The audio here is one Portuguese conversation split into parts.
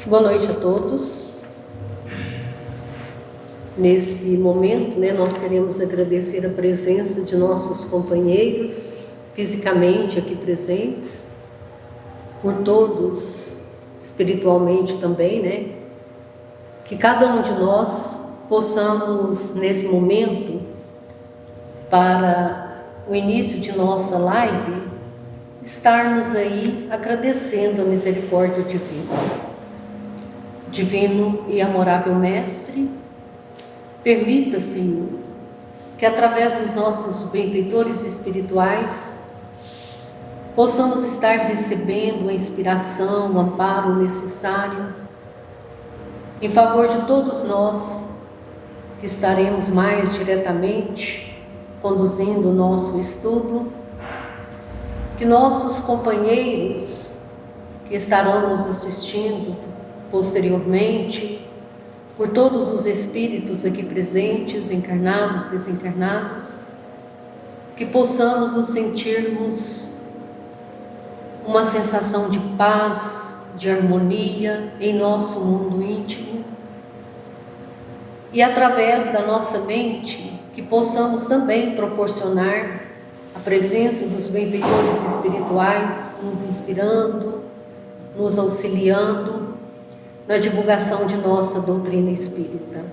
Boa noite a todos. Nesse momento, nós queremos agradecer a presença de nossos companheiros, fisicamente aqui presentes, por todos, espiritualmente também, que cada um de nós possamos, nesse momento, para o início de nossa live, estarmos aí agradecendo a misericórdia divina. Divino e amorável Mestre, permita, Senhor, que através dos nossos benfeitores espirituais possamos estar recebendo a inspiração, o amparo necessário em favor de todos nós que estaremos mais diretamente conduzindo o nosso estudo, que nossos companheiros que estarão nos assistindo posteriormente, por todos os espíritos aqui presentes, encarnados, desencarnados, que possamos nos sentirmos uma sensação de paz, de harmonia em nosso mundo íntimo, e através da nossa mente, que possamos também proporcionar a presença dos benfeitores espirituais, nos inspirando, nos auxiliando na divulgação de nossa doutrina espírita.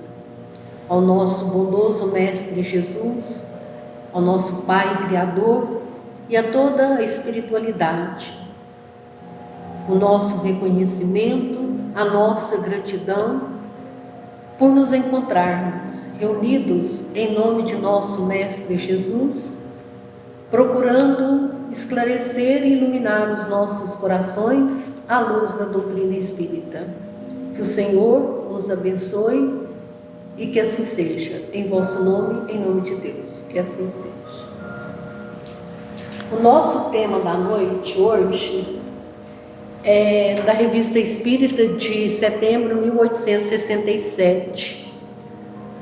Ao nosso bondoso Mestre Jesus, ao nosso Pai Criador e a toda a espiritualidade, o nosso reconhecimento, a nossa gratidão por nos encontrarmos reunidos em nome de nosso Mestre Jesus, procurando esclarecer e iluminar os nossos corações à luz da doutrina espírita. Que o Senhor nos abençoe e que assim seja, em vosso nome, em nome de Deus, que assim seja. O nosso tema da noite hoje é da Revista Espírita de setembro de 1867,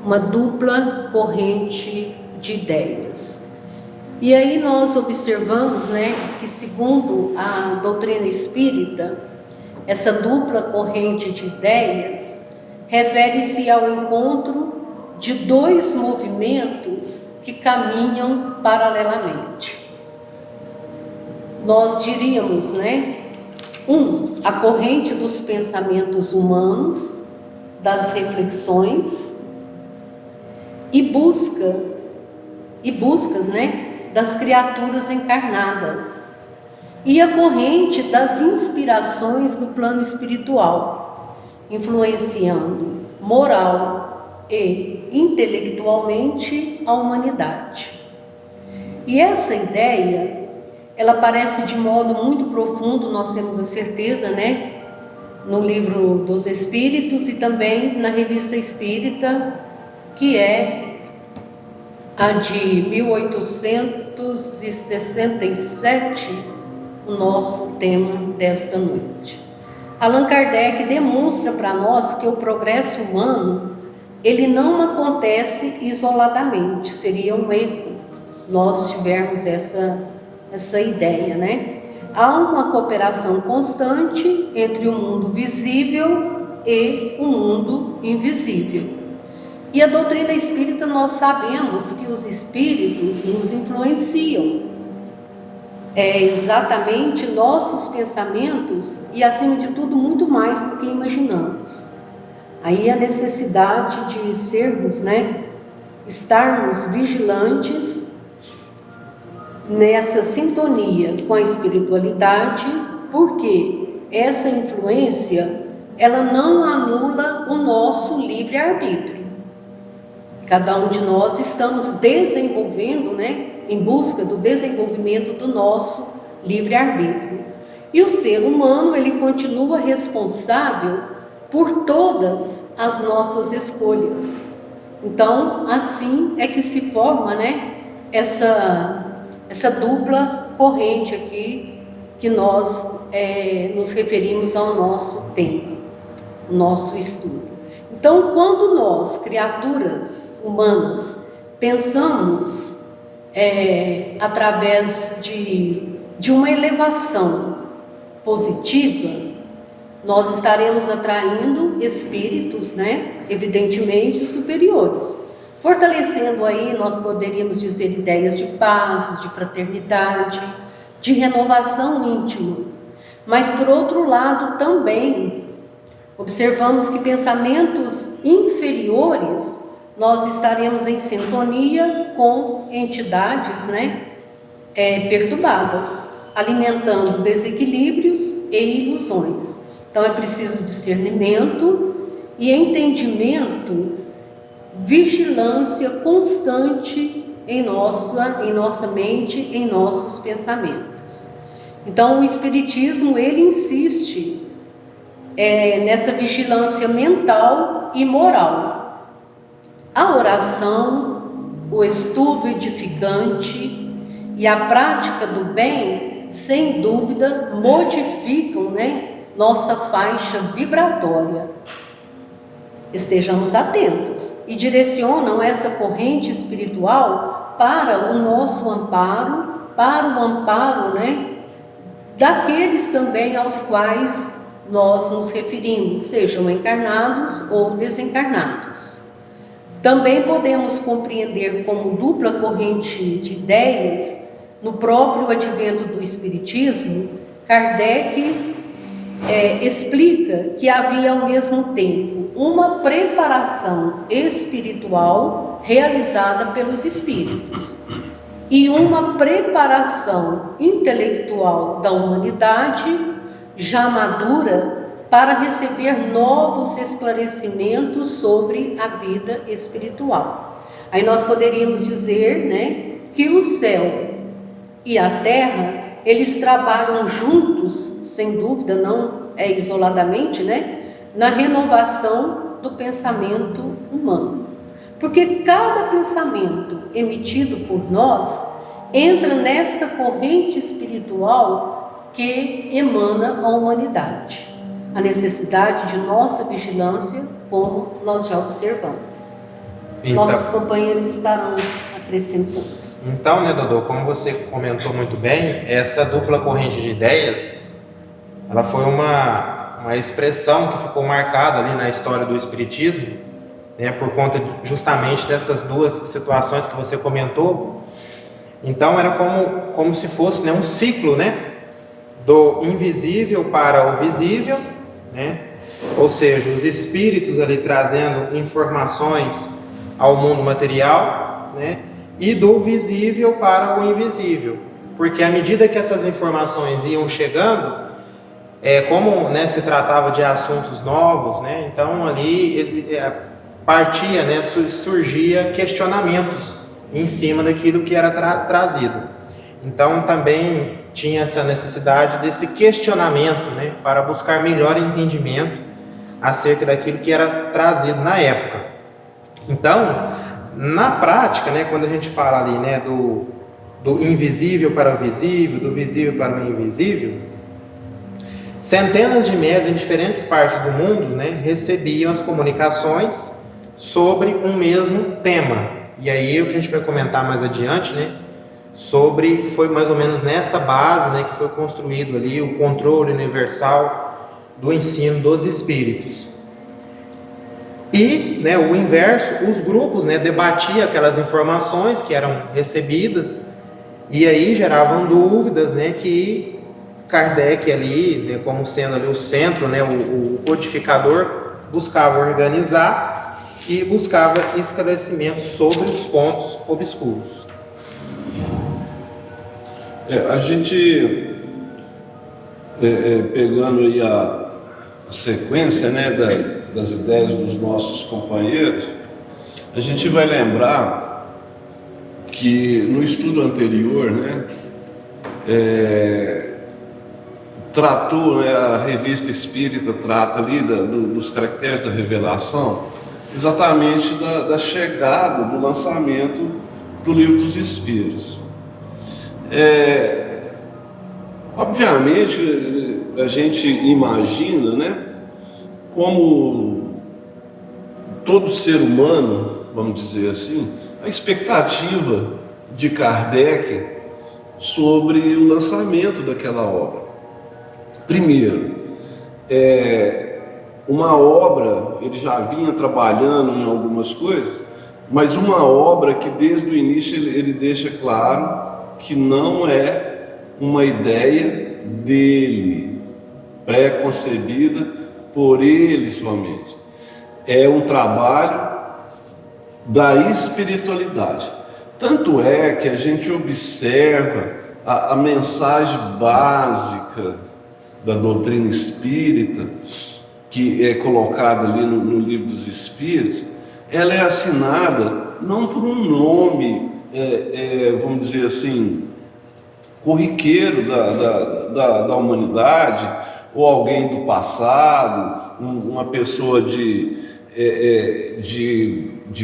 uma dupla corrente de ideias. E aí nós observamos, que segundo a doutrina espírita, essa dupla corrente de ideias refere-se ao encontro de dois movimentos que caminham paralelamente. Nós diríamos, a corrente dos pensamentos humanos, das reflexões e buscas, das criaturas encarnadas. E a corrente das inspirações do plano espiritual, influenciando moral e intelectualmente a humanidade. E essa ideia, ela aparece de modo muito profundo, nós temos a certeza, no Livro dos Espíritos e também na Revista Espírita, que é a de 1867, o nosso tema desta noite. Allan Kardec demonstra para nós que o progresso humano, ele não acontece isoladamente, seria um erro nós tivermos essa ideia, Há uma cooperação constante entre o mundo visível e o mundo invisível. E a doutrina espírita, nós sabemos que os espíritos nos influenciam. É exatamente nossos pensamentos e, acima de tudo, muito mais do que imaginamos. Aí a necessidade de sermos, estarmos vigilantes nessa sintonia com a espiritualidade, porque essa influência, ela não anula o nosso livre-arbítrio. Cada um de nós estamos desenvolvendo, em busca do desenvolvimento do nosso livre-arbítrio. E o ser humano, ele continua responsável por todas as nossas escolhas. Então, assim é que se forma, essa dupla corrente aqui, que nós nos referimos ao nosso tempo, o nosso estudo. Então, quando nós, criaturas humanas, pensamos através de uma elevação positiva, nós estaremos atraindo espíritos, né, evidentemente superiores. Fortalecendo aí, nós poderíamos dizer, ideias de paz, de fraternidade, de renovação íntima. Mas, por outro lado, também observamos que pensamentos inferiores, nós estaremos em sintonia com entidades, né, perturbadas, alimentando desequilíbrios e ilusões. Então, é preciso discernimento e entendimento, vigilância constante em nossa mente, em nossos pensamentos. Então, o Espiritismo, ele insiste nessa vigilância mental e moral. A oração, o estudo edificante e a prática do bem, sem dúvida, modificam, né, nossa faixa vibratória. Estejamos atentos e direcionam essa corrente espiritual para o nosso amparo, para o amparo, né, daqueles também aos quais nós nos referimos, sejam encarnados ou desencarnados. Também podemos compreender como dupla corrente de ideias, no próprio advento do Espiritismo, Kardec explica que havia ao mesmo tempo uma preparação espiritual realizada pelos espíritos e uma preparação intelectual da humanidade já madura para receber novos esclarecimentos sobre a vida espiritual. Aí nós poderíamos dizer, né, que o céu e a terra, eles trabalham juntos, sem dúvida, não isoladamente, né, na renovação do pensamento humano. Porque cada pensamento emitido por nós entra nessa corrente espiritual que emana a humanidade. A necessidade de nossa vigilância, como nós já observamos. Então, nossos companheiros estarão acrescentando. Então, né, Dodô, como você comentou muito bem, essa dupla corrente de ideias, ela foi uma expressão que ficou marcada ali na história do Espiritismo, né, por conta justamente dessas duas situações que você comentou. Então, era como se fosse, né, um ciclo, né, do invisível para o visível, né, ou seja, os espíritos ali trazendo informações ao mundo material, né, e do visível para o invisível, porque à medida que essas informações iam chegando, como, né, se tratava de assuntos novos, né, então ali partia, né, surgia questionamentos em cima daquilo que era trazido. Então também tinha essa necessidade desse questionamento, né, para buscar melhor entendimento acerca daquilo que era trazido na época. Então, na prática, né, quando a gente fala ali, né, do invisível para o visível, do visível para o invisível, centenas de médiuns em diferentes partes do mundo, né, recebiam as comunicações sobre um mesmo tema. E aí a gente vai comentar mais adiante, né, foi mais ou menos nesta base, né, que foi construído ali o controle universal do ensino dos espíritos. E, né, o inverso, os grupos, né, debatiam aquelas informações que eram recebidas e aí geravam dúvidas, né, que Kardec ali, né, como sendo ali o centro, né, o codificador, buscava organizar e buscava esclarecimentos sobre os pontos obscuros. A gente, pegando aí a sequência, né, das ideias dos nossos companheiros, a gente vai lembrar que no estudo anterior, né, tratou, né, a Revista Espírita trata ali dos caracteres da revelação, exatamente da chegada, do lançamento do Livro dos Espíritos. Obviamente, a gente imagina, né, como todo ser humano, vamos dizer assim, a expectativa de Kardec sobre o lançamento daquela obra. Primeiro, uma obra, ele já vinha trabalhando em algumas coisas, mas uma obra que desde o início ele deixa claro que não é uma ideia dele, pré-concebida por ele somente. É um trabalho da espiritualidade. Tanto é que a gente observa a mensagem básica da doutrina espírita, que é colocada ali no Livro dos Espíritos. Ela é assinada não por um nome, vamos dizer assim, corriqueiro da humanidade, ou alguém do passado, uma pessoa de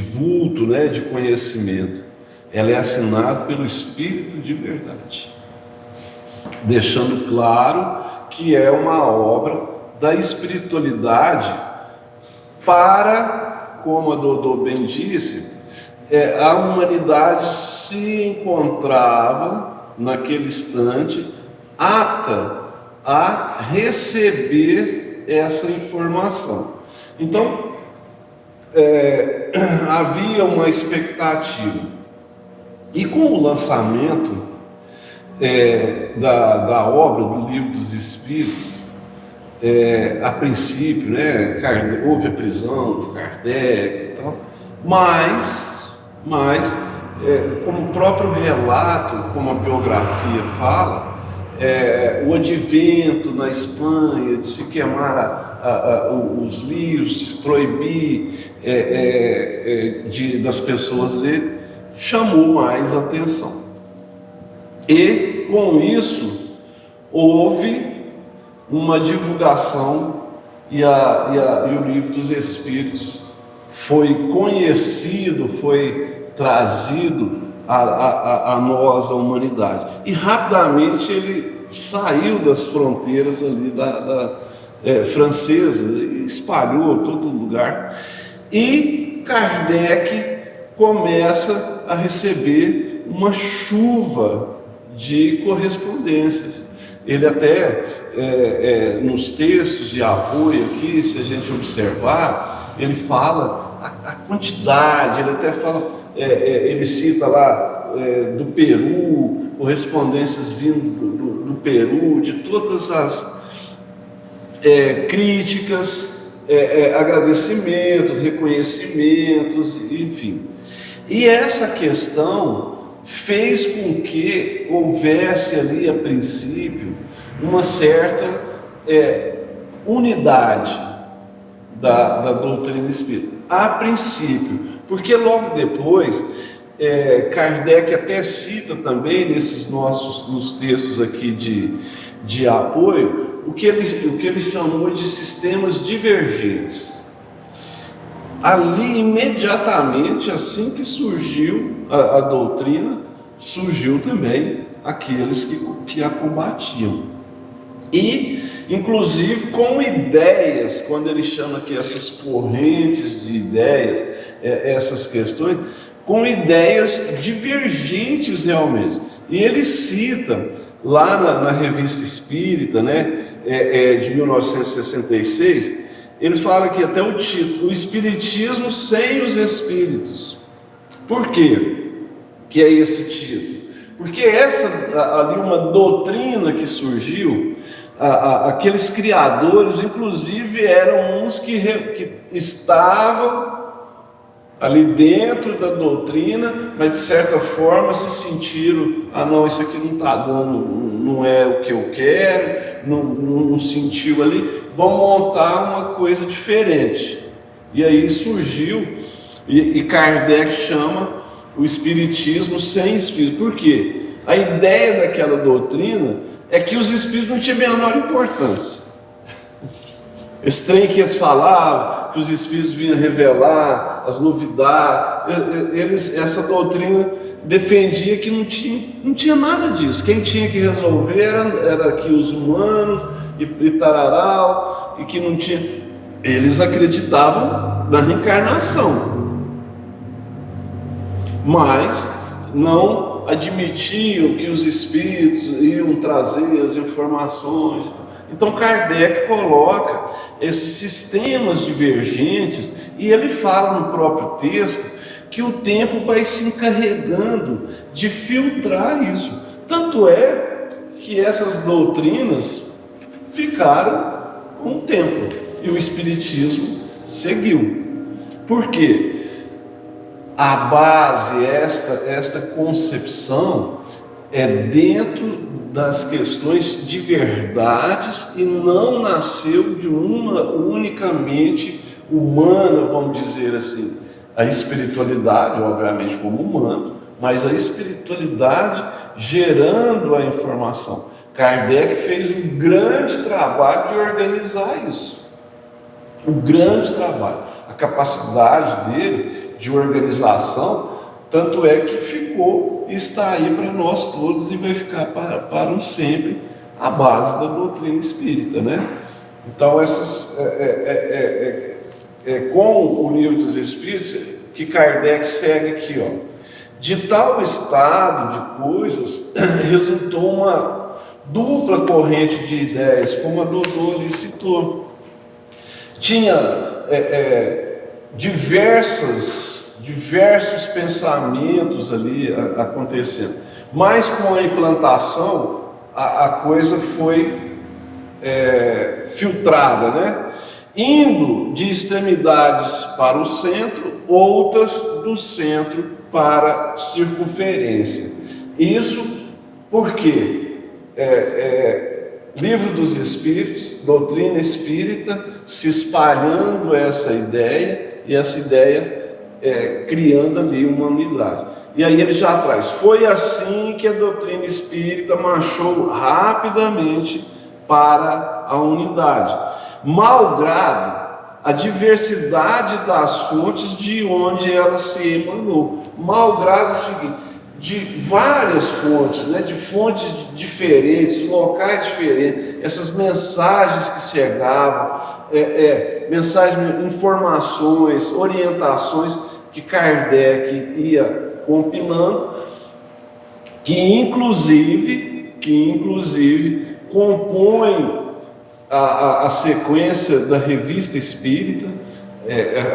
vulto, né, de conhecimento. Ela é assinada pelo Espírito de verdade, deixando claro que é uma obra da espiritualidade para, como a Dodô bem disse, a humanidade se encontrava naquele instante apta a receber essa informação. Então, havia uma expectativa. E com o lançamento da obra do Livro dos Espíritos, a princípio, né, houve a prisão do Kardec e tal, mas como o próprio relato, como a biografia fala, o advento na Espanha de se queimar os livros, de se proibir das pessoas lerem, chamou mais atenção. E com isso houve uma divulgação e o Livro dos Espíritos foi conhecido, foi trazido a nós, a humanidade. E rapidamente ele saiu das fronteiras ali francesa, espalhou todo lugar. E Kardec começa a receber uma chuva de correspondências. Ele até, nos textos de apoio aqui, se a gente observar, ele fala a quantidade, ele até fala, ele cita lá do Peru, correspondências vindo do Peru, de todas as críticas, agradecimentos, reconhecimentos, enfim. E essa questão fez com que houvesse ali, a princípio, uma certa unidade da doutrina espírita. A princípio, porque logo depois, Kardec até cita também nos textos aqui de apoio, o que ele chamou de sistemas divergentes. Ali, imediatamente, assim que surgiu a doutrina, surgiu também aqueles que a combatiam. E, inclusive, com ideias, quando ele chama aqui essas correntes de ideias, essas questões, com ideias divergentes realmente. E ele cita, lá na Revista Espírita, né, de 1966, ele fala que até o título, o Espiritismo sem os Espíritos. Por quê que é esse título? Porque ali uma doutrina que surgiu, aqueles criadores, inclusive, eram uns que estavam ali dentro da doutrina, mas de certa forma se sentiram, não, isso aqui não está dando, não é o que eu quero, não sentiu ali, vamos montar uma coisa diferente. E aí surgiu, e Kardec chama o Espiritismo sem Espírito. Por quê? A ideia daquela doutrina é que os Espíritos não tinham a menor importância. Esse trem que eles falavam, que os Espíritos vinham revelar as novidades, essa doutrina defendia que não tinha nada disso. Quem tinha que resolver era aqui os humanos e tararau, e que não tinha. Eles acreditavam na reencarnação, mas não admitiam que os Espíritos iam trazer as informações. Então Kardec coloca esses sistemas divergentes e ele fala no próprio texto que o tempo vai se encarregando de filtrar isso. Tanto é que essas doutrinas ficaram um tempo e o Espiritismo seguiu. Por quê? A base, esta concepção é dentro das questões de verdades e não nasceu de uma unicamente humana, vamos dizer assim. A espiritualidade, obviamente, como humano, mas a espiritualidade gerando a informação. Kardec fez um grande trabalho de organizar isso. Um grande trabalho. A capacidade dele de organização, tanto é que ficou e está aí para nós todos e vai ficar para um sempre a base da doutrina espírita, né? Então, com o Livro dos Espíritos, que Kardec segue aqui, ó. De tal estado de coisas resultou uma dupla corrente de ideias, como a Dodô ali citou. Tinha diversos pensamentos ali acontecendo, mas com a implantação a coisa foi filtrada, né? Indo de extremidades para o centro, outras do centro para a circunferência. Isso porque Livro dos Espíritos, doutrina espírita, se espalhando essa ideia, e essa ideia criando ali uma unidade. E aí ele já traz, foi assim que a doutrina espírita marchou rapidamente para a unidade, malgrado a diversidade das fontes de onde ela se emanou. Malgrado o seguinte, de várias fontes, né, de fontes diferentes, locais diferentes, essas mensagens que chegavam, mensagens, informações, orientações que Kardec ia compilando, que inclusive compõem a sequência da Revista Espírita.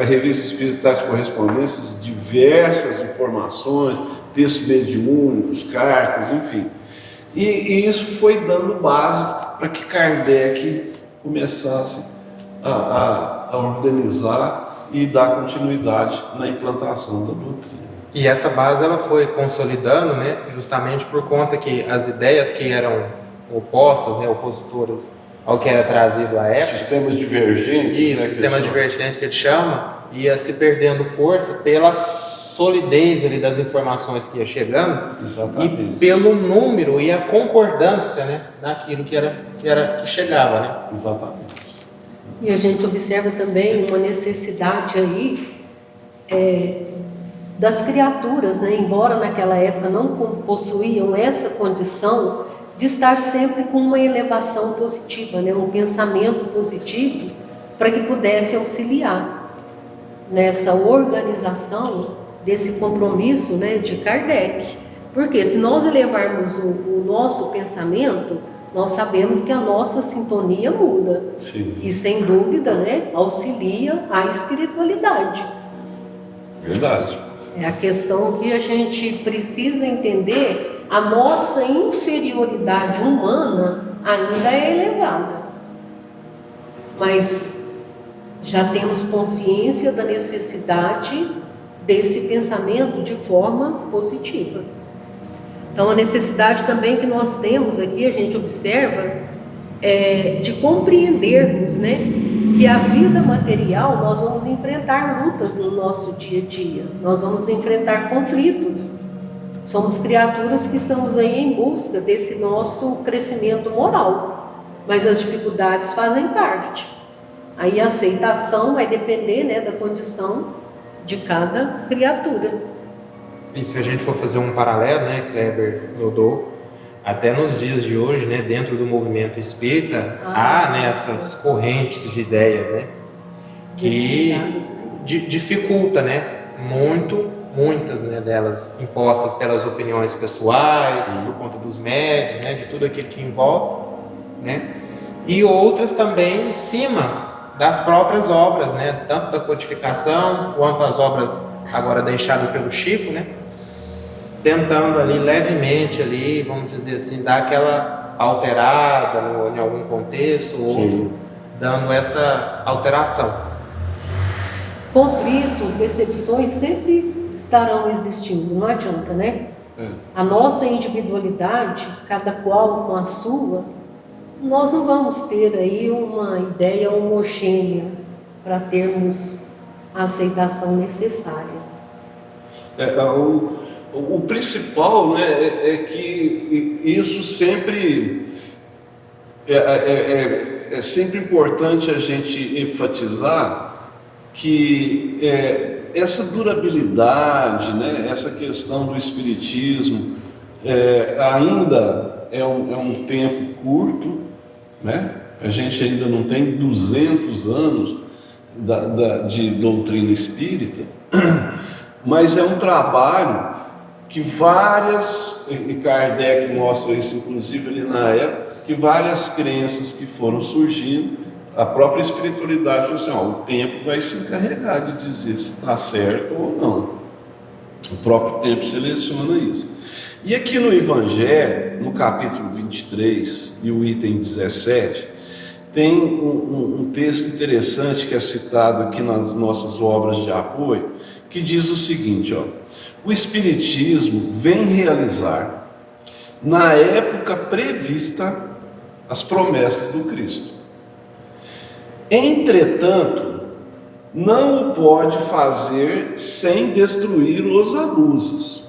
A Revista Espírita traz correspondências, diversas informações, textos mediúnicos, cartas, enfim. E isso foi dando base para que Kardec começasse a organizar e dar continuidade na implantação da doutrina. E essa base ela foi consolidando, né, justamente por conta que as ideias que eram opostas, né, opositoras ao que era trazido à época, sistemas divergentes, isso, né, sistemas divergentes que ele chama, ia se perdendo força pela solidez ali das informações que ia chegando. Exatamente. E pelo número e a concordância, né, naquilo que chegava, né? Exatamente. E a gente observa também uma necessidade aí das criaturas, né? Embora naquela época não possuíam essa condição de estar sempre com uma elevação positiva, né? Um pensamento positivo, para que pudesse auxiliar nessa organização desse compromisso, né, de Kardec. Porque se nós elevarmos o nosso pensamento, nós sabemos que a nossa sintonia muda. Sim. E sem dúvida, né, auxilia a espiritualidade. Verdade. É a questão que a gente precisa entender, a nossa inferioridade humana ainda é elevada. Mas já temos consciência da necessidade desse pensamento de forma positiva. Então, a necessidade também que nós temos aqui, a gente observa, de compreendermos, né, que a vida material, nós vamos enfrentar lutas no nosso dia a dia, nós vamos enfrentar conflitos. Somos criaturas que estamos aí em busca desse nosso crescimento moral, mas as dificuldades fazem parte. Aí a aceitação vai depender, né, da condição de cada criatura. E se a gente for fazer um paralelo, né, Kleber, Dodô, até nos dias de hoje, né, dentro do movimento espírita, há, né, essas correntes de ideias, né, que dificulta, né, muitas, né, delas impostas pelas opiniões pessoais, por conta dos médios, né, de tudo aquilo que envolve, né, e outras também em cima das próprias obras, né? Tanto da codificação quanto as obras agora deixadas pelo Chico, né? Tentando ali levemente ali, vamos dizer assim, dar aquela alterada em algum contexto, outro dando essa alteração. Conflitos, decepções sempre estarão existindo, não adianta, né? A nossa individualidade, cada qual com a sua, nós não vamos ter aí uma ideia homogênea para termos a aceitação necessária. O principal, né, é que isso sempre é sempre importante a gente enfatizar que essa durabilidade, né, essa questão do espiritismo ainda é um tempo curto, né? A gente ainda não tem 200 anos de doutrina espírita, mas é um trabalho que e Kardec mostra isso inclusive ali na época, que várias crenças que foram surgindo, a própria espiritualidade falou assim, o tempo vai se encarregar de dizer se está certo ou não. O próprio tempo seleciona isso. E aqui no Evangelho, no capítulo 23 e o item 17, tem um texto interessante que é citado aqui nas nossas obras de apoio, que diz o seguinte, o Espiritismo vem realizar, na época prevista, as promessas do Cristo. Entretanto, não o pode fazer sem destruir os abusos.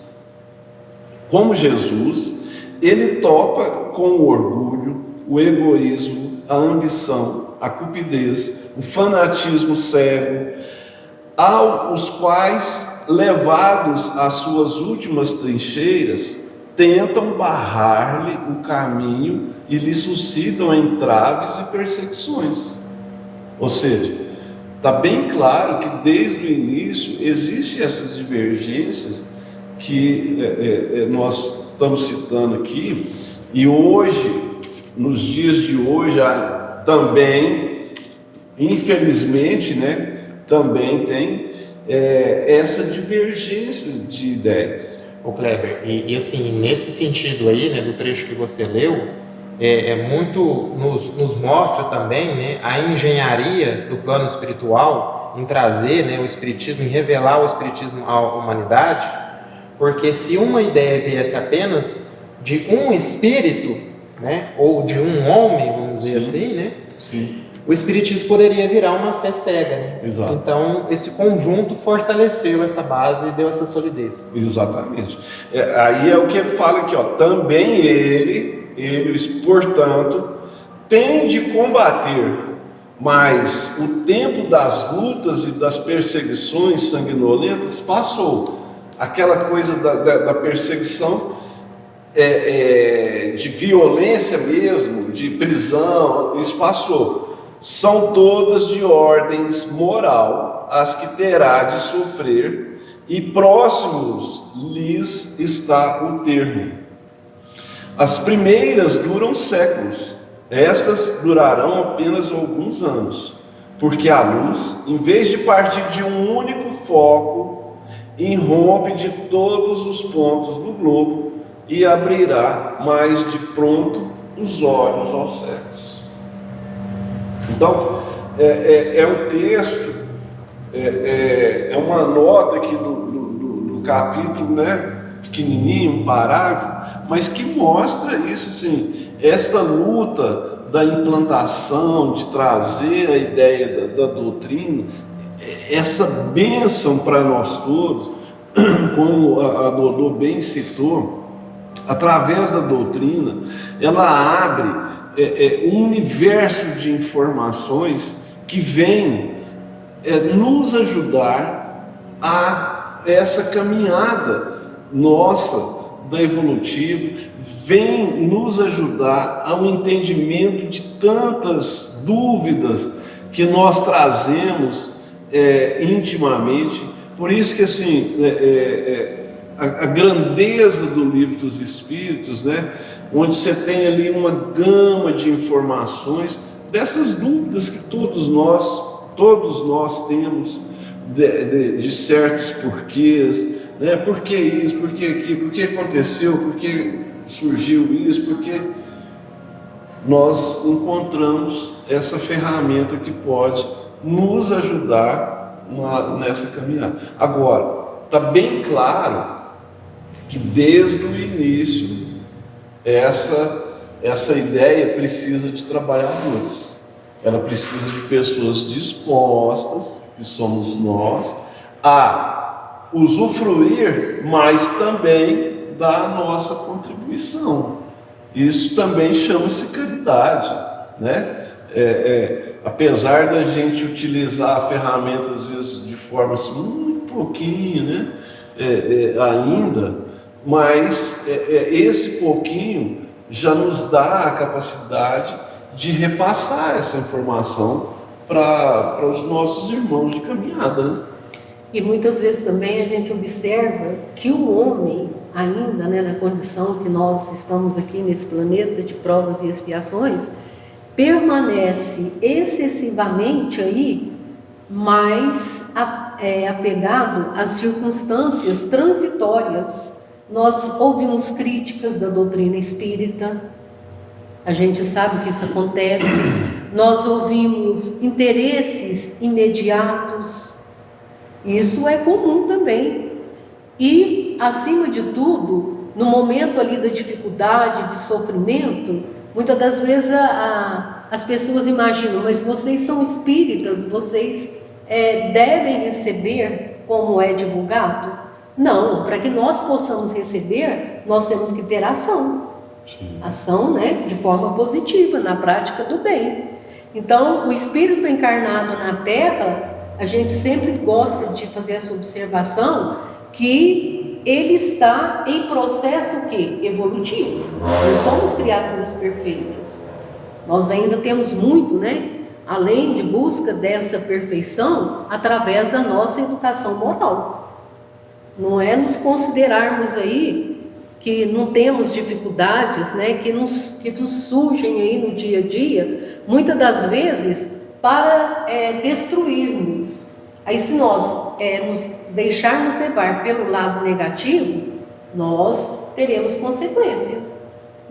Como Jesus, ele topa com o orgulho, o egoísmo, a ambição, a cupidez, o fanatismo cego, aos quais, levados às suas últimas trincheiras, tentam barrar-lhe o caminho e lhe suscitam entraves e perseguições. Ou seja, está bem claro que desde o início existem essas divergências que nós estamos citando aqui, e hoje, nos dias de hoje, também, infelizmente, né, também tem essa divergência de ideias. Ô Kleber, e assim, nesse sentido aí, né, do trecho que você leu, muito nos mostra também, né, a engenharia do plano espiritual em trazer, né, o espiritismo, em revelar o espiritismo à humanidade, porque se uma ideia viesse apenas de um espírito, né, ou de um homem, vamos dizer assim, né, o espiritismo poderia virar uma fé cega, né? Exato. Então esse conjunto fortaleceu essa base e deu essa solidez. Exatamente. Aí é o que ele fala aqui, também ele, portanto, tem de combater, mas o tempo das lutas e das perseguições sanguinolentas passou. Aquela coisa da perseguição de violência mesmo, de prisão, isso passou. São todas de ordens moral, as que terá de sofrer, e próximos lhes está o termo. As primeiras duram séculos, estas durarão apenas alguns anos, porque a luz, em vez de partir de um único foco, irrompe de todos os pontos do globo e abrirá mais de pronto os olhos aos cegos. Então, é um texto, é uma nota aqui do capítulo, né, pequenininho, um parágrafo, mas que mostra isso, assim, esta luta da implantação, de trazer a ideia da doutrina, essa bênção para nós todos, como a Dodô bem citou, através da doutrina, ela abre um universo de informações que vem nos ajudar a essa caminhada nossa da evolutiva, vem nos ajudar ao entendimento de tantas dúvidas que nós trazemos intimamente. Por isso que assim, a grandeza do Livro dos Espíritos, né? onde você tem ali uma gama de informações, dessas dúvidas que todos nós temos, de certos porquês, né? Por que isso, por que aquilo, por que aconteceu, por que surgiu isso, porque nós encontramos essa ferramenta que pode nos ajudar nessa caminhada. Agora, está bem claro que desde o início essa ideia precisa de trabalhadores, ela precisa de pessoas dispostas, que somos nós, a usufruir, mas também da nossa contribuição. Isso também chama-se caridade, né? Apesar da gente utilizar a ferramenta às vezes de forma assim, muito pouquinho, né? Ainda, mas esse pouquinho já nos dá a capacidade de repassar essa informação para os nossos irmãos de caminhada, né? E muitas vezes também a gente observa que o homem, ainda, né, na condição que nós estamos aqui nesse planeta de provas e expiações, permanece excessivamente aí mais apegado às circunstâncias transitórias. Nós ouvimos críticas da doutrina espírita, a gente sabe que isso acontece, nós ouvimos interesses imediatos, isso é comum também. E, acima de tudo, no momento ali da dificuldade, de sofrimento, muitas das vezes as pessoas imaginam, mas vocês são espíritas, vocês devem receber como é divulgado? Não, para que nós possamos receber, nós temos que ter ação. Sim. Ação, né, de forma positiva, na prática do bem. Então, o espírito encarnado na Terra, a gente sempre gosta de fazer essa observação, que ele está em processo evolutivo. Não somos criaturas perfeitas. Nós ainda temos muito, né? Além de busca dessa perfeição, através da nossa educação moral. Não é nos considerarmos aí que não temos dificuldades, né? Que nos surgem aí no dia a dia, muitas das vezes para destruirmos. Aí, se nós nos deixarmos levar pelo lado negativo, nós teremos consequência.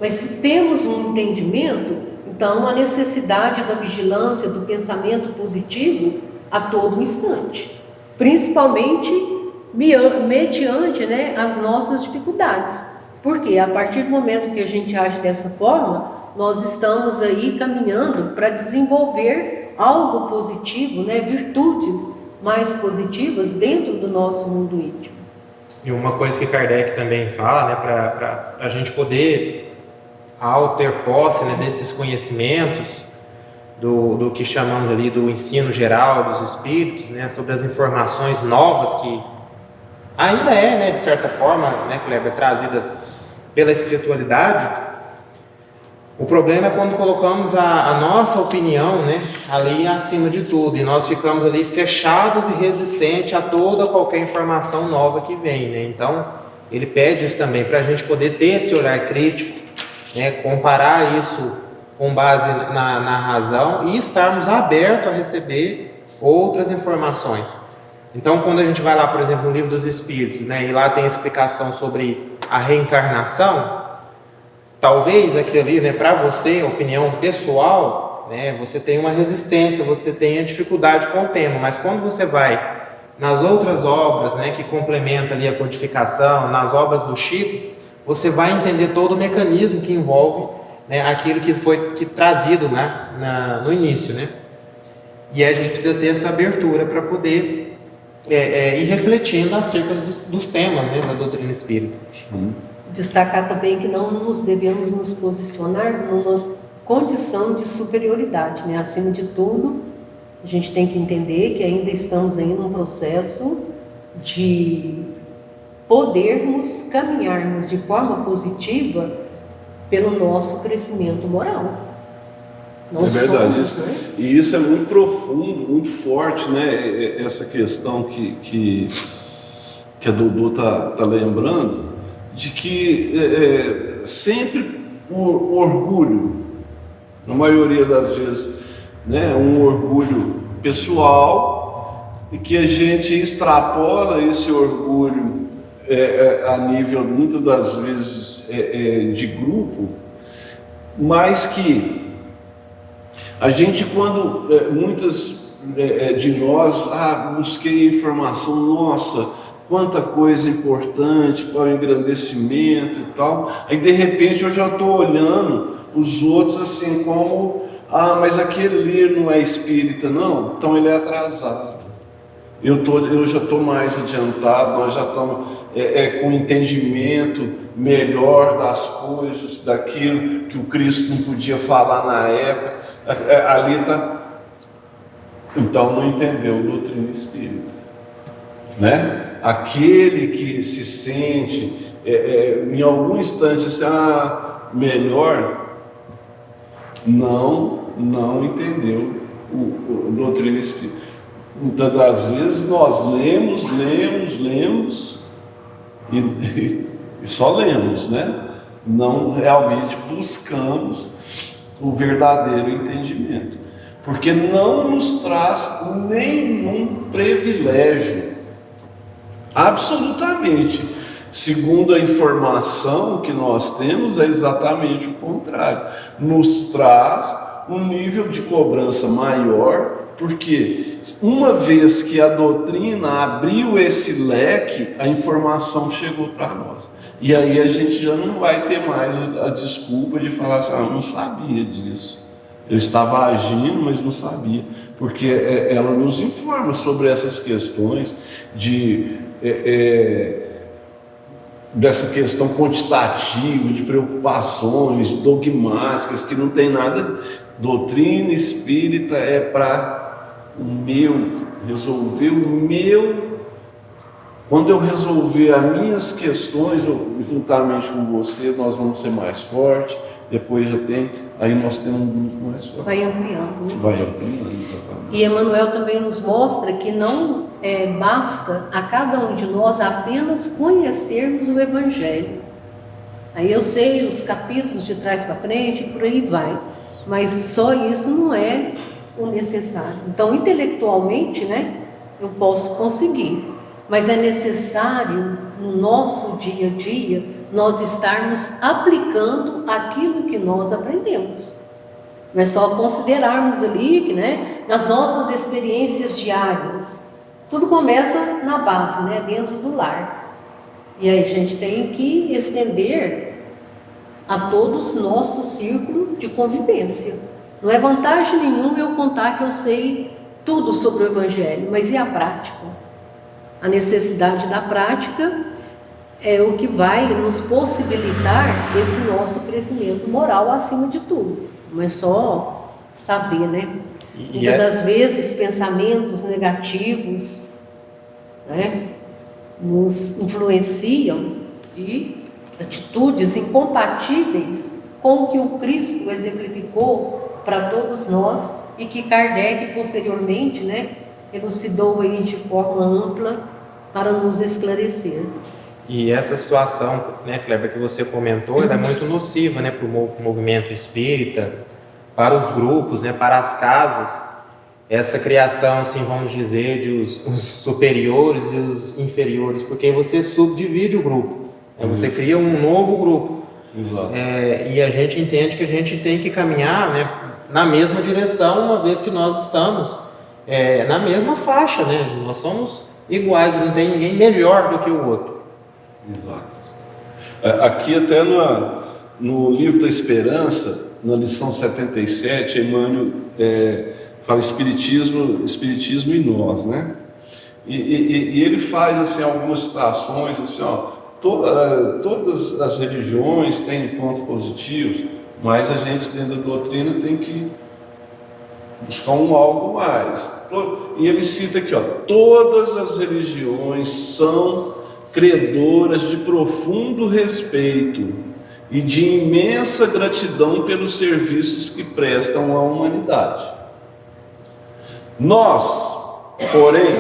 Mas se temos um entendimento, então a necessidade da vigilância, do pensamento positivo a todo instante, principalmente mediante, né, as nossas dificuldades. Porque a partir do momento que a gente age dessa forma, nós estamos aí caminhando para desenvolver algo positivo, né, virtudes mais positivas dentro do nosso mundo íntimo. E uma coisa que Kardec também fala, né, para a gente poder, ao ter posse, né, desses conhecimentos, do que chamamos ali do ensino geral dos espíritos, né, sobre as informações novas que ainda né, de certa forma, né, Kleber, trazidas pela espiritualidade. O problema é quando colocamos a nossa opinião, né, ali acima de tudo, e nós ficamos ali fechados e resistentes a toda qualquer informação nova que vem, né? Então, ele pede isso também para a gente poder ter esse olhar crítico, né, comparar isso com base na razão e estarmos abertos a receber outras informações. Então, quando a gente vai lá, por exemplo, no Livro dos Espíritos, né, e lá tem explicação sobre a reencarnação, talvez aquilo ali, né, para você, opinião pessoal, né, você tem uma resistência, você tem a dificuldade com o tema, mas quando você vai nas outras obras, né, que complementam ali a codificação, nas obras do Chico, você vai entender todo o mecanismo que envolve, né, aquilo que foi trazido, né, no início, né? E aí a gente precisa ter essa abertura para poder ir refletindo acerca dos temas, né, da doutrina espírita. Destacar também que não nos devemos nos posicionar numa condição de superioridade, né? Acima de tudo, a gente tem que entender que ainda estamos em um processo de podermos caminharmos de forma positiva pelo nosso crescimento moral. É verdade, isso, né? E isso é muito profundo, muito forte, né? Essa questão que a Dudu tá lembrando, de que sempre por orgulho, na maioria das vezes, né? Um orgulho pessoal, e que a gente extrapola esse orgulho a nível, muitas das vezes, de grupo, mas que a gente, quando muitas de nós, busquei informação, nossa, quanta coisa importante para o engrandecimento e tal, aí de repente eu já estou olhando os outros assim como, mas aquele não é espírita, não, então ele é atrasado. Eu já estou mais adiantado, nós já estamos com entendimento melhor das coisas, daquilo que o Cristo não podia falar na época, ali está. Então não entendeu doutrina espírita, né? Aquele que se sente em algum instante assim, melhor, não entendeu o doutrina espírita. Muitas das vezes nós lemos e só lemos, né? Não realmente buscamos o verdadeiro entendimento, porque não nos traz nenhum privilégio, absolutamente. Segundo a informação que nós temos, é exatamente o contrário, nos traz um nível de cobrança maior, porque uma vez que a doutrina abriu esse leque, a informação chegou para nós. E aí a gente já não vai ter mais a desculpa de falar assim, eu não sabia disso. Eu estava agindo, mas não sabia. Porque ela nos informa sobre essas questões dessa questão quantitativa, de preocupações dogmáticas, que não tem nada. Doutrina espírita é para resolver o meu. Quando eu resolver as minhas questões, juntamente com você, nós vamos ser mais fortes. Depois aí nós temos um grupo mais forte. Vai ampliando. Né? Vai ampliando, exatamente. E Emmanuel também nos mostra que não basta a cada um de nós apenas conhecermos o Evangelho. Aí eu sei os capítulos de trás para frente, por aí vai. Mas só isso não é o necessário. Então, intelectualmente, né, eu posso conseguir. Mas é necessário, no nosso dia a dia, nós estarmos aplicando aquilo que nós aprendemos. Não é só considerarmos ali, né, nas nossas experiências diárias. Tudo começa na base, né, dentro do lar. E aí a gente tem que estender a todos nosso círculo de convivência. Não é vantagem nenhuma eu contar que eu sei tudo sobre o Evangelho, mas e a prática? A necessidade da prática é o que vai nos possibilitar esse nosso crescimento moral acima de tudo. Não é só saber, né? Muitas das vezes pensamentos negativos, né, nos influenciam e atitudes incompatíveis com o que o Cristo exemplificou para todos nós e que Kardec posteriormente, né, elucidou aí de forma ampla para nos esclarecer. E essa situação, né, Kleber, que você comentou, ela é muito nociva, né, para o movimento espírita, para os grupos, né, para as casas. Essa criação, assim, vamos dizer, de os superiores e os inferiores, porque você subdivide o grupo, né, você cria um novo grupo. Exato. E a gente entende que a gente tem que caminhar, né, na mesma direção, uma vez que nós estamos na mesma faixa, né, nós somos iguais, não tem ninguém melhor do que o outro. Exato. Aqui até no livro da Esperança, na lição 77, Emmanuel fala Espiritismo e nós, né? E ele faz assim, algumas citações, assim, todas as religiões têm pontos positivos, mas a gente dentro da doutrina tem que buscar algo mais. E ele cita aqui, todas as religiões são credoras de profundo respeito e de imensa gratidão pelos serviços que prestam à humanidade. Nós, porém,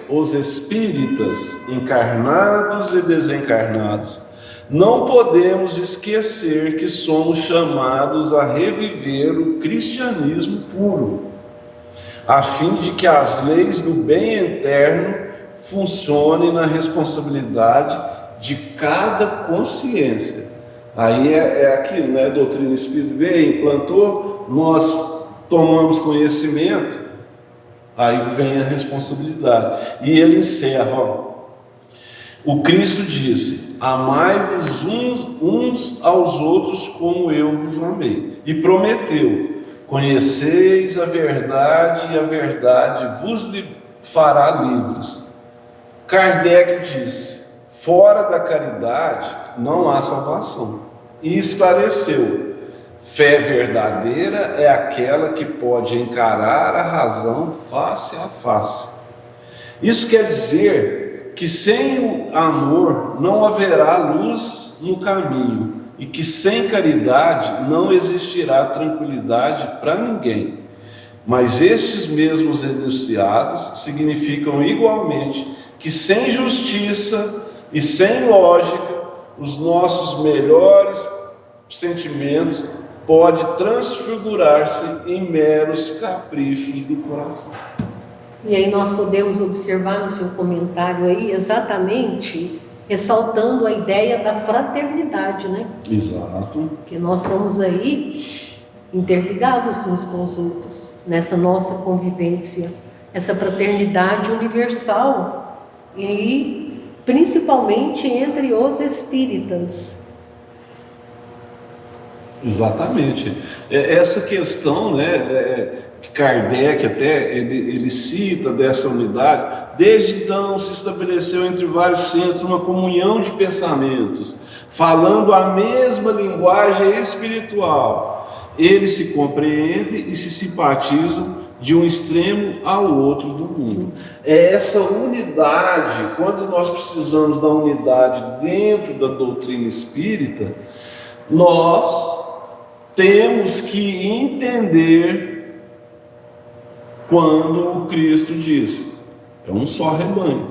os espíritas encarnados e desencarnados, não podemos esquecer que somos chamados a reviver o cristianismo puro, a fim de que as leis do bem eterno funcionem na responsabilidade de cada consciência. Aí é aquilo, né? A doutrina espírita veio, implantou, nós tomamos conhecimento, aí vem a responsabilidade. E ele encerra, ó. O Cristo disse: amai-vos uns aos outros como eu vos amei. E prometeu: conheceis a verdade e a verdade vos fará livres. Kardec disse: fora da caridade não há salvação. E esclareceu: fé verdadeira é aquela que pode encarar a razão face a face. Isso quer dizer que sem o amor não haverá luz no caminho e que sem caridade não existirá tranquilidade para ninguém. Mas estes mesmos enunciados significam igualmente que sem justiça e sem lógica, os nossos melhores sentimentos podem transfigurar-se em meros caprichos do coração. E aí nós podemos observar no seu comentário aí, exatamente, ressaltando a ideia da fraternidade, né? Exato. Que nós estamos aí interligados uns com os outros, nessa nossa convivência, essa fraternidade universal, e principalmente entre os espíritas. Exatamente. Essa questão, né, que Kardec até ele cita dessa unidade, desde então se estabeleceu entre vários centros uma comunhão de pensamentos, falando a mesma linguagem espiritual. Eles se compreendem e se simpatizam de um extremo ao outro do mundo. É essa unidade, quando nós precisamos da unidade dentro da doutrina espírita, nós temos que entender quando o Cristo diz: é um só rebanho.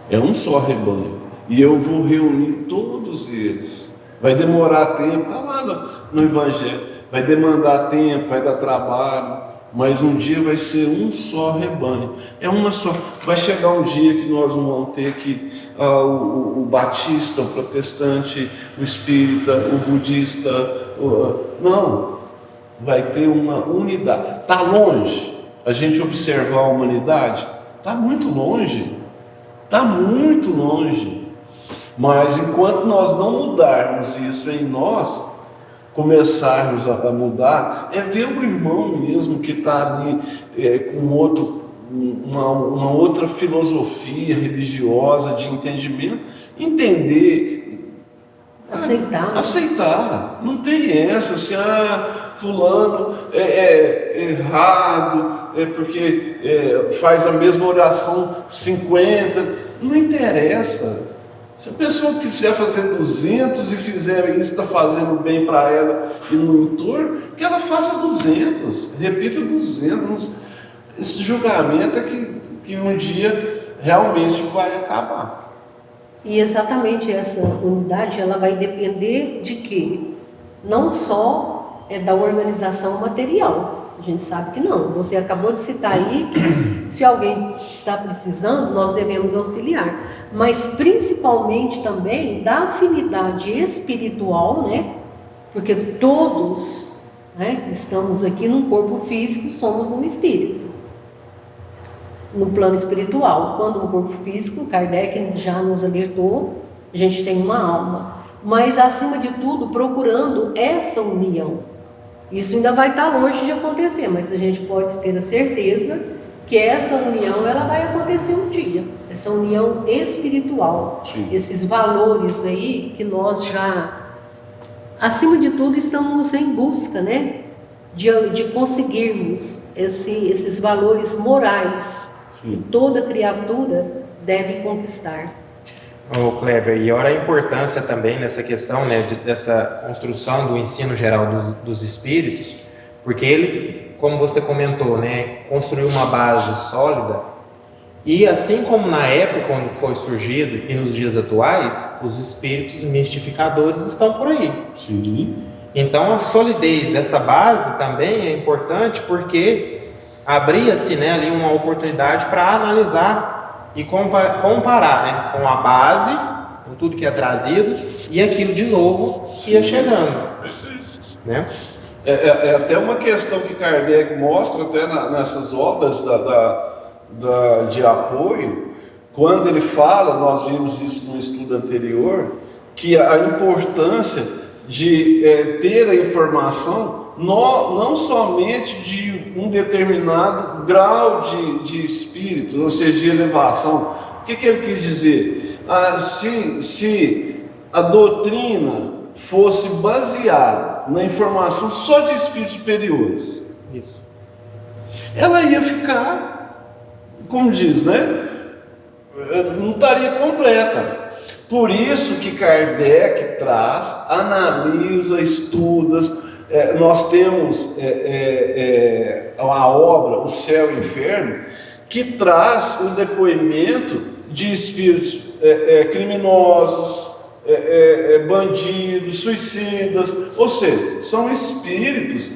É um só rebanho. E eu vou reunir todos eles. Vai demorar tempo, está lá no Evangelho. Vai demandar tempo, vai dar trabalho, mas um dia vai ser um só rebanho. É uma só. Vai chegar um dia que nós não vamos ter que o batista, o protestante, o espírita, o budista. Não. Vai ter uma unidade. Está longe a gente observar a humanidade? Está muito longe. Está muito longe. Mas enquanto nós não mudarmos isso em nós, começarmos a mudar, é ver o irmão mesmo que está ali com uma outra filosofia religiosa de entendimento, entender, aceitar. Não tem essa assim, fulano é errado, porque faz a mesma oração 50, não interessa. Se a pessoa quiser fazer 200 e fizer isso, está fazendo bem para ela e no entorno, que ela faça 200, repita 200. Esse julgamento é que um dia realmente vai acabar. E exatamente essa unidade, ela vai depender de quê? Não só da organização material. A gente sabe que não. Você acabou de citar aí que se alguém está precisando, nós devemos auxiliar. Mas principalmente também da afinidade espiritual, né? Porque todos, né, estamos aqui num corpo físico, somos um espírito. No plano espiritual, quando no corpo físico, Kardec já nos alertou, a gente tem uma alma. Mas acima de tudo, procurando essa união. Isso ainda vai estar longe de acontecer, mas a gente pode ter a certeza que essa união ela vai acontecer um dia, essa união espiritual. Sim. Esses valores aí que nós já, acima de tudo, estamos em busca, né, de conseguirmos esses valores morais. Sim. Que toda criatura deve conquistar. Ô Kleber, e olha a importância também nessa questão, né, dessa construção do ensino geral dos espíritos, porque ele, como você comentou, né, construiu uma base sólida E assim como na época quando foi surgido e nos dias atuais, os espíritos mistificadores estão por aí. Sim. Então a solidez dessa base também é importante, porque abria-se, né, ali uma oportunidade para analisar e comparar, né, com a base, com tudo que é trazido e aquilo de novo que ia chegando, né? É até uma questão que Kardec mostra até nessas obras de apoio, quando ele fala, nós vimos isso no estudo anterior, que a importância de ter a informação não somente de um determinado grau de espírito, ou seja, de elevação. O que ele quis dizer? Se a doutrina fosse baseada na informação só de espíritos superiores, Isso. ela ia ficar, como diz, né? Não estaria completa. Por isso que Kardec traz, analisa, estuda. Nós temos a obra O Céu e o Inferno, que traz o depoimento de espíritos criminosos, bandidos, suicidas, ou seja, são espíritos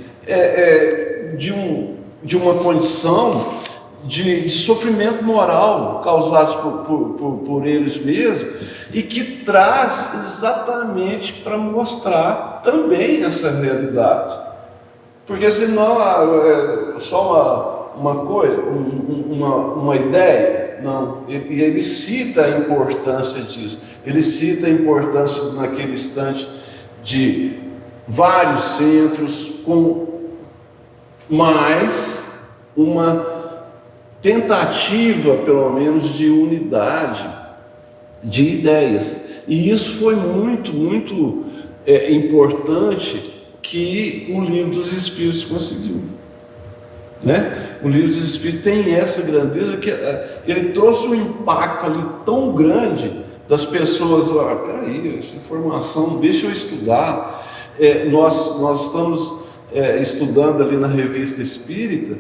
de uma condição de sofrimento moral causados por eles mesmos, e que traz exatamente para mostrar também essa realidade. Porque senão só uma coisa, uma ideia, não. Ele cita a importância disso. Ele cita a importância naquele instante de vários centros com mais uma tentativa, pelo menos, de unidade de ideias. E isso foi muito importante que o Livro dos Espíritos conseguiu, né? O Livro dos Espíritos tem essa grandeza, que ele trouxe um impacto ali tão grande das pessoas. Peraí, essa informação, deixa eu estudar. Nós estamos estudando ali na Revista Espírita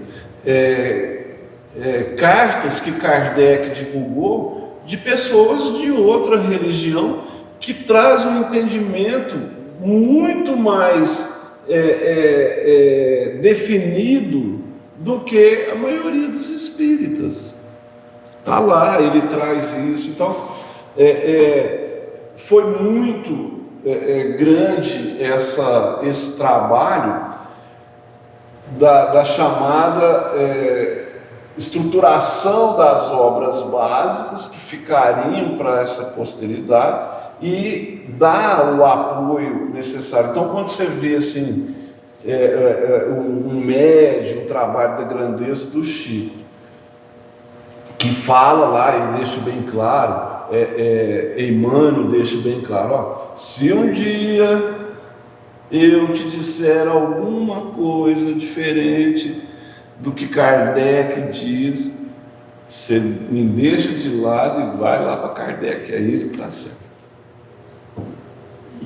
cartas que Kardec divulgou de pessoas de outra religião, que traz um entendimento muito mais definido do que a maioria dos espíritas. Está lá, ele traz isso. Então, foi muito grande esse trabalho da chamada estruturação das obras básicas que ficariam para essa posteridade e dar o apoio necessário. Então, quando você vê assim um médium, o trabalho da grandeza do Chico, que fala lá e deixa bem claro, Emmanuel deixa bem claro, ó, se um dia eu te disser alguma coisa diferente do que Kardec diz, você me deixa de lado e vai lá para Kardec, é ele que está certo.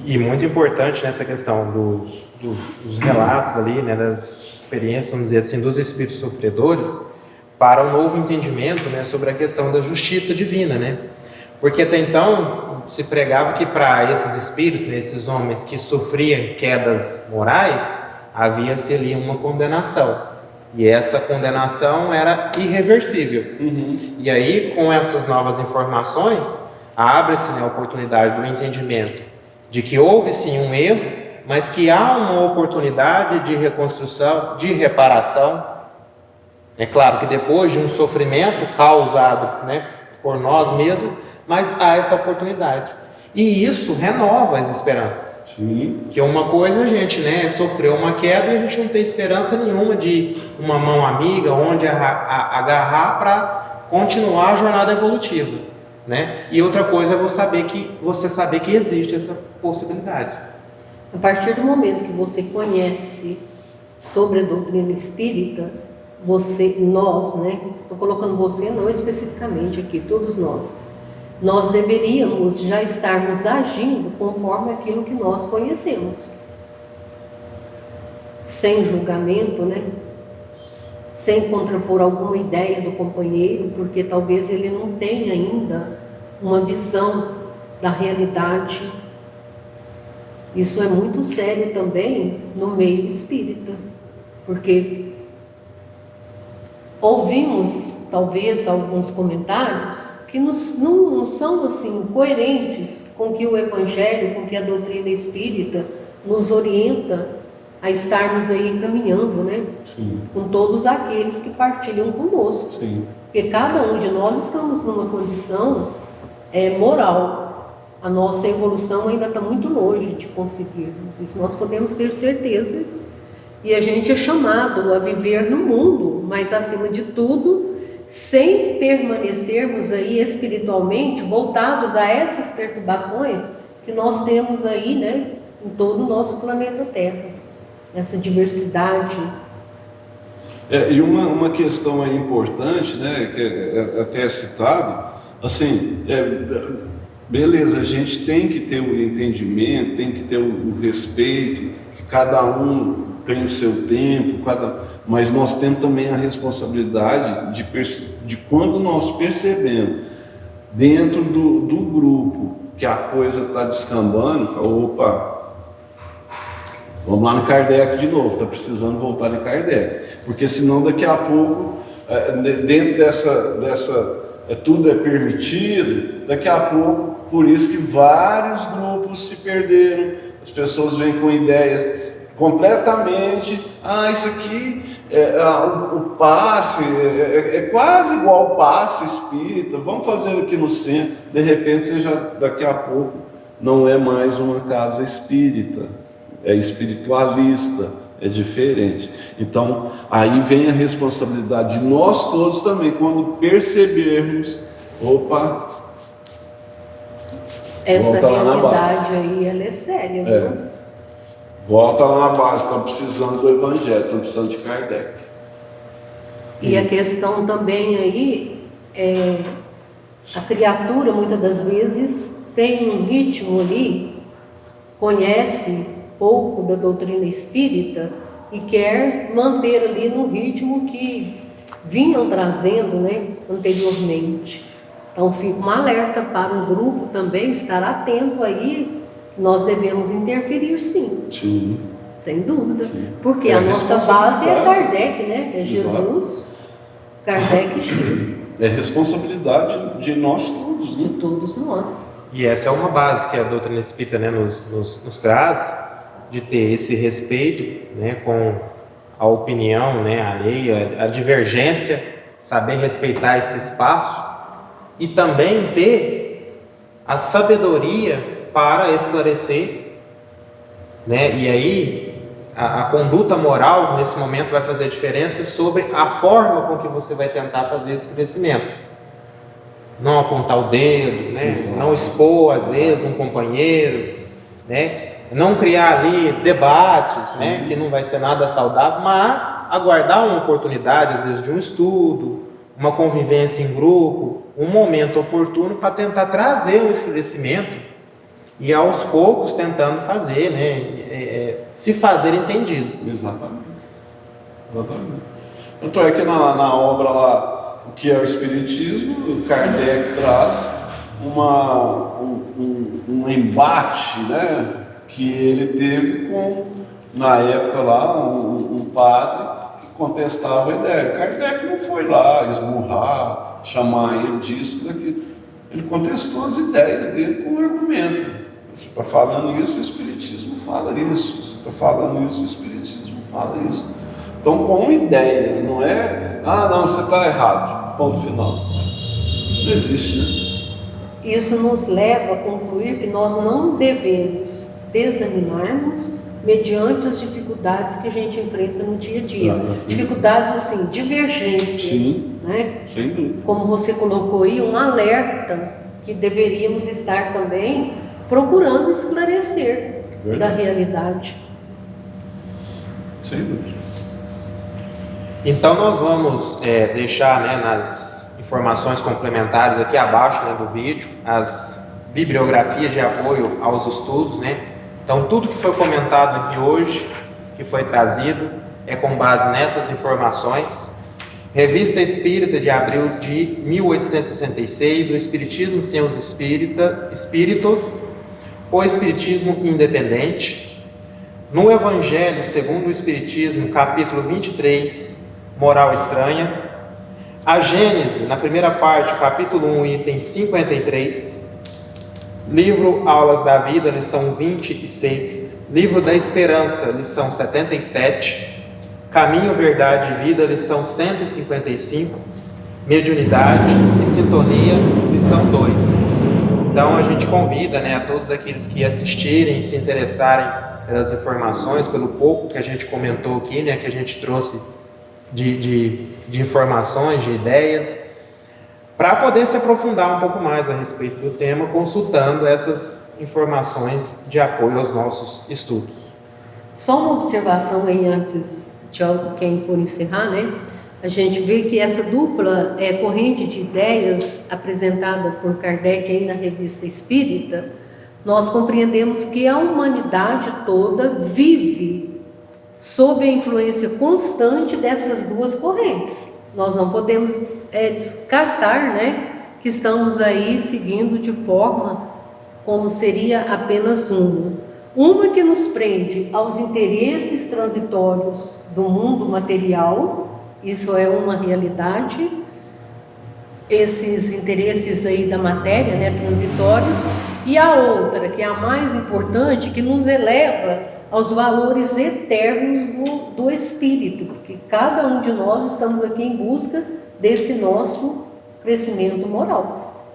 E muito importante nessa questão dos relatos ali, né, das experiências, vamos dizer assim, dos espíritos sofredores, para um novo entendimento, né, sobre a questão da justiça divina, né? Porque até então se pregava que para esses espíritos, né, esses homens que sofriam quedas morais, havia-se ali uma condenação. E essa condenação era irreversível. E aí, com essas novas informações, abre-se, né, a oportunidade do entendimento de que houve sim um erro, mas que há uma oportunidade de reconstrução, de reparação. É claro que depois de um sofrimento causado, né, por nós mesmos, mas há essa oportunidade. E isso renova as esperanças. Sim. Que é uma coisa, a gente, né, sofreu uma queda e a gente não tem esperança nenhuma de uma mão amiga onde agarrar para continuar a jornada evolutiva, né? E outra coisa é você saber que existe essa possibilidade. A partir do momento que você conhece sobre a doutrina espírita, nós, né? Estou colocando você não especificamente aqui, todos nós deveríamos já estarmos agindo conforme aquilo que nós conhecemos, sem julgamento, né? sem contrapor alguma ideia do companheiro, porque talvez ele não tenha ainda uma visão da realidade. Isso é muito sério também no meio espírita, porque ouvimos talvez alguns comentários que não são assim coerentes com que o Evangelho, com que a doutrina espírita nos orienta a estarmos aí caminhando, né? Sim. Com todos aqueles que partilham conosco. Sim. Porque cada um de nós estamos numa condição moral. A nossa evolução ainda está muito longe de conseguirmos. Isso nós podemos ter certeza. E a gente é chamado a viver no mundo, mas acima de tudo, sem permanecermos aí espiritualmente voltados a essas perturbações que nós temos aí, né, em todo o nosso planeta Terra. Essa diversidade. E uma questão aí importante, né, que até é citado, assim, beleza, a gente tem que ter o entendimento, tem que ter o respeito, que cada um tem o seu tempo, mas nós temos também a responsabilidade de quando nós percebemos dentro do grupo que a coisa está descambando, fala, opa, vamos lá no Kardec de novo, está precisando voltar no Kardec, porque senão daqui a pouco, dentro dessa tudo é permitido, daqui a pouco, por isso que vários grupos se perderam, as pessoas vêm com ideias completamente, isso aqui, o passe, é quase igual ao passe espírita, vamos fazer aqui no centro, de repente você já, daqui a pouco, não é mais uma casa espírita, é espiritualista, é diferente. Então, aí vem a responsabilidade de nós todos também, quando percebermos, opa, essa realidade aí, ela é séria, viu? Volta lá na base, estão precisando do Evangelho, estão precisando de Kardec. E a questão também aí a criatura muitas das vezes tem um ritmo ali, conhece pouco da doutrina espírita e quer manter ali no ritmo que vinham trazendo, né, anteriormente. Então fica um alerta para o grupo também estar atento aí. Nós devemos interferir, sim. Sim. Sem dúvida. Sim. Porque a nossa base é Kardec, né? É Jesus, Kardec e Chico. É responsabilidade de nós todos, né? De todos nós. E essa é uma base que a doutrina espírita, né, nos traz, de ter esse respeito, né, com a opinião, né, alheia, a divergência, saber respeitar esse espaço e também ter a sabedoria para esclarecer, né? E aí a conduta moral nesse momento vai fazer a diferença sobre a forma com que você vai tentar fazer esse crescimento. Não apontar o dedo, né? Não expor às vezes um companheiro, né? Não criar ali debates, né? Que não vai ser nada saudável, mas aguardar uma oportunidade às vezes de um estudo, uma convivência em grupo, um momento oportuno para tentar trazer um esclarecimento. E aos poucos tentando fazer, né, se fazer entendido. Exatamente. Tanto é que na obra lá, o que é o Espiritismo, o Kardec traz um embate, né, que ele teve com, na época lá, um padre que contestava a ideia. Kardec não foi lá esmurrar, chamar ele disso, daquilo. Ele contestou as ideias dele com um argumento. Você está falando isso, o Espiritismo fala isso. Você está falando isso, o Espiritismo fala isso. Então, com ideias, não é... não, você está errado. Ponto final. Isso não existe, né? Isso nos leva a concluir que nós não devemos desanimarmos mediante as dificuldades que a gente enfrenta no dia a dia. Dificuldades, assim, divergências. Sim, né? Sem dúvida. Como você colocou aí, um alerta que deveríamos estar também procurando esclarecer da realidade. Sem dúvida. Então nós vamos deixar, né, nas informações complementares aqui abaixo, né, do vídeo, as bibliografias de apoio aos estudos, né? Então tudo que foi comentado aqui hoje, que foi trazido, é com base nessas informações. Revista Espírita de abril de 1866, o Espiritismo sem os Espíritos, o Espiritismo Independente. No Evangelho segundo o Espiritismo, capítulo 23, Moral Estranha. A Gênese, na primeira parte, capítulo 1, item 53. Livro Aulas da Vida, lição 26. Livro da Esperança, lição 77. Caminho, Verdade e Vida, lição 155. Mediunidade e Sintonia, lição 2. Então a gente convida, a todos aqueles que assistirem, se interessarem pelas informações, pelo pouco que a gente comentou aqui, que a gente trouxe de informações, de ideias, para poder se aprofundar um pouco mais a respeito do tema, consultando essas informações de apoio aos nossos estudos. Só uma observação aí antes de quem for encerrar, A gente vê que essa dupla corrente de ideias apresentada por Kardec aí na Revista Espírita, nós compreendemos que a humanidade toda vive sob a influência constante dessas duas correntes. Nós não podemos descartar, que estamos aí seguindo de forma como seria apenas uma que nos prende aos interesses transitórios do mundo material, isso é uma realidade, esses interesses aí da matéria, transitórios, e a outra, que é a mais importante, que nos eleva aos valores eternos do espírito, porque cada um de nós estamos aqui em busca desse nosso crescimento moral.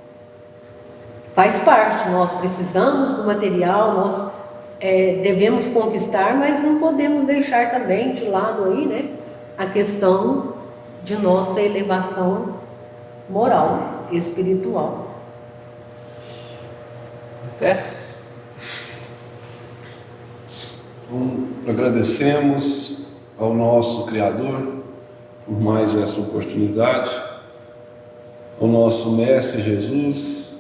Faz parte, nós precisamos do material, nós devemos conquistar, mas não podemos deixar também de lado aí, a questão de nossa elevação moral e espiritual. Certo? Agradecemos ao nosso Criador por mais essa oportunidade, ao nosso Mestre Jesus,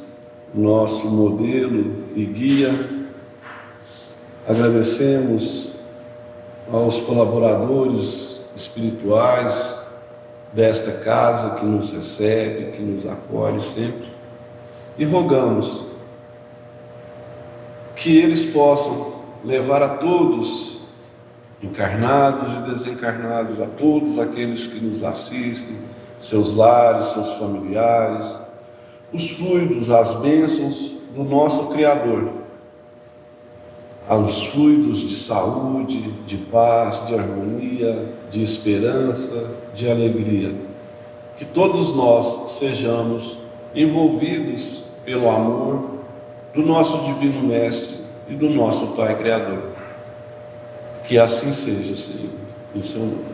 nosso modelo e guia. Agradecemos aos colaboradores espirituais desta casa que nos recebe, que nos acolhe sempre, e rogamos que eles possam levar a todos, encarnados e desencarnados, a todos aqueles que nos assistem, seus lares, seus familiares, os fluidos, as bênçãos do nosso Criador, aos fluidos de saúde, de paz, de harmonia, de esperança, de alegria. Que todos nós sejamos envolvidos pelo amor do nosso Divino Mestre e do nosso Pai Criador. Que assim seja, Senhor, em seu nome.